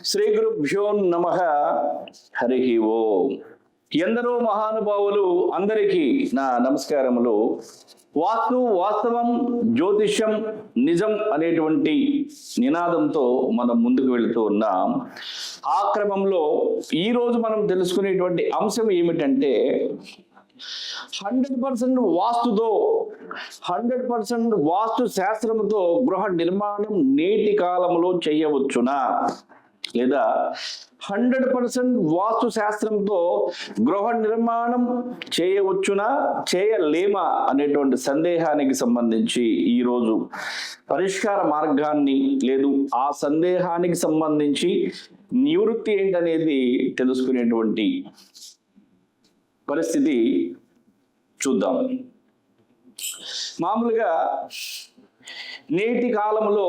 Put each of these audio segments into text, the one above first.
శ్రీ గురుభ్యో నమః. హరి ఓం. ఎందరో మహానుభావులు అందరికీ నా నమస్కారములు. వాస్తు, వాస్తవం, జ్యోతిష్యం, నిజం అనేటువంటి నినాదంతో మనం ముందుకు వెళుతూ ఉన్నాం. ఆ క్రమంలో ఈరోజు మనం తెలుసుకునేటువంటి అంశం ఏమిటంటే 100% వాస్తుతో 100% వాస్తు శాస్త్రంతో గృహ నిర్మాణం నేటి కాలంలో చేయవచ్చునా, లేదా 100% వాస్తు శాస్త్రంతో గృహ నిర్మాణం చేయవచ్చునా, చేయలేమా అనేటువంటి సందేహానికి సంబంధించి ఈరోజు పరిష్కార మార్గాన్ని లేదు ఆ సందేహానికి సంబంధించి నివృత్తి ఏంటనేది తెలుసుకునేటువంటి పరిస్థితి చూద్దాం. మామూలుగా నేటి కాలంలో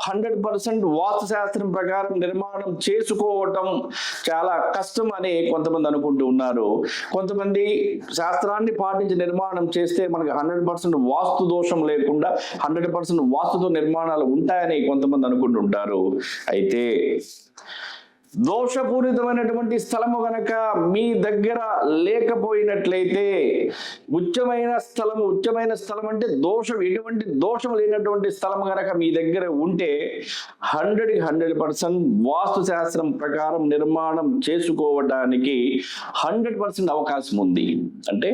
100% వాస్తు శాస్త్రం ప్రకారం నిర్మాణం చేసుకోవటం చాలా కష్టం అని కొంతమంది అనుకుంటూ ఉన్నారు. కొంతమంది శాస్త్రాన్ని పాటించి నిర్మాణం చేస్తే మనకి 100% వాస్తు దోషం లేకుండా 100% వాస్తుతో నిర్మాణాలు ఉంటాయని కొంతమంది అనుకుంటుంటారు. అయితే దోషపూరితమైనటువంటి స్థలము గనక మీ దగ్గర లేకపోయినట్లయితే, ఉచ్చమైన స్థలం అంటే ఎటువంటి దోషం లేనటువంటి స్థలం గనక మీ దగ్గర ఉంటే 100% వాస్తు శాస్త్రం ప్రకారం నిర్మాణం చేసుకోవడానికి 100% అవకాశం ఉంది. అంటే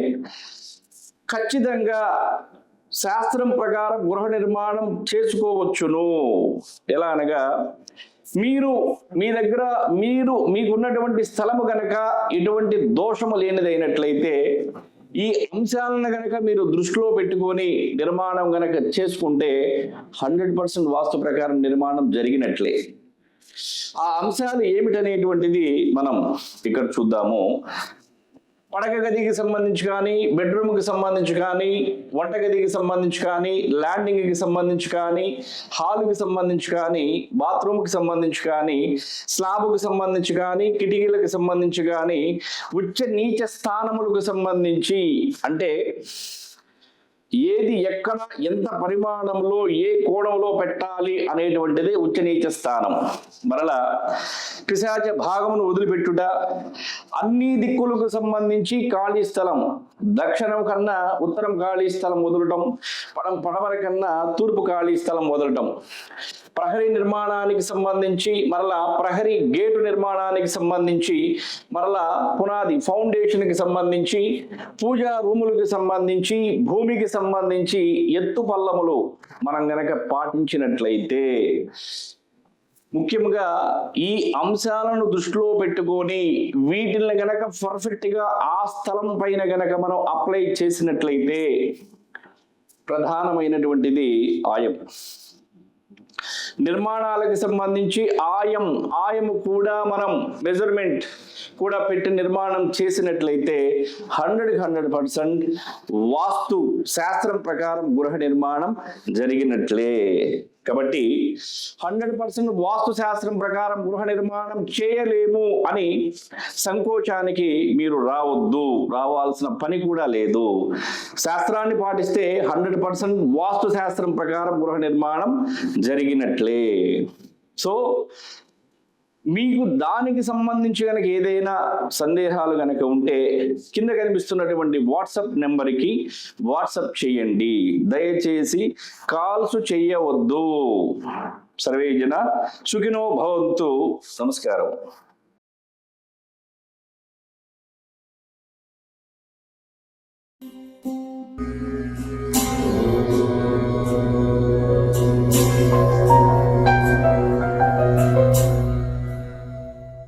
ఖచ్చితంగా శాస్త్రం ప్రకారం గృహ నిర్మాణం చేసుకోవచ్చును. ఎలా అనగా, మీకున్నటువంటి స్థలము గనక ఎటువంటి దోషము లేనిదైనట్లయితే, ఈ అంశాలను గనక మీరు దృష్టిలో పెట్టుకొని నిర్మాణం గనక చేసుకుంటే 100% వాస్తు ప్రకారం నిర్మాణం జరిగినట్లే. ఆ అంశాలు ఏమిటనేటువంటిది మనం ఇక్కడ చూద్దాము. పడక గదికి సంబంధించి కానీ, బెడ్రూమ్కి సంబంధించి కానీ, వంటగదికి సంబంధించి కానీ, ల్యాండింగ్కి సంబంధించి కానీ, హాల్కి సంబంధించి కానీ, బాత్రూమ్కి సంబంధించి కానీ, స్లాబ్కి సంబంధించి కానీ, కిటికీలకు సంబంధించి కానీ, ఉచ్చ నీచ స్థానములకు సంబంధించి, అంటే ఏది ఎక్కడ ఎంత పరిమాణంలో ఏ కోణంలో పెట్టాలి అనేటువంటిది ఉచ్చ నీచ స్థానం. మరలా పిశాచ భాగమును వదిలిపెట్టుట, అన్ని దిక్కులకు సంబంధించి ఖాళీ స్థలం, దక్షిణం కన్నా ఉత్తరం ఖాళీ స్థలం వదలటం, పడమర కన్నా తూర్పు ఖాళీ స్థలం వదలటం, ప్రహరీ నిర్మాణానికి సంబంధించి, మరలా ప్రహరీ గేటు నిర్మాణానికి సంబంధించి, మరలా పునాది ఫౌండేషన్కి సంబంధించి, పూజా రూములకు సంబంధించి, భూమికి సంబంధించి ఎత్తు పల్లములు మనం గనక పాటించినట్లయితే, ముఖ్యంగా ఈ అంశాలను దృష్టిలో పెట్టుకొని వీటిని గనక పర్ఫెక్ట్గా ఆ స్థలం పైన గనక మనం అప్లై చేసినట్లయితే, ప్రధానమైనటువంటిది ఆయం. నిర్మాణాలకు సంబంధించి ఆయము కూడా మనం మెజర్మెంట్ కూడా పెట్టి నిర్మాణం చేసినట్లయితే 100% వాస్తు శాస్త్రం ప్రకారం గృహ నిర్మాణం జరిగినట్లే. కాబట్టి 100% వాస్తు శాస్త్రం ప్రకారం గృహ నిర్మాణం చేయలేము అని సంకోచానికి మీరు రావాల్సిన పని కూడా లేదు. శాస్త్రాన్ని పాటిస్తే 100% వాస్తు శాస్త్రం ప్రకారం గృహ నిర్మాణం జరిగినట్లే. సో మీకు దానికి సంబంధించి కనుక ఏదైనా సందేహాలు కనుక ఉంటే కింద కనిపిస్తున్నటువంటి వాట్సాప్ నెంబర్కి వాట్సాప్ చేయండి. దయచేసి కాల్స్ చేయవద్దు. సర్వే జన సుఖినో భవంతు. నమస్కారం.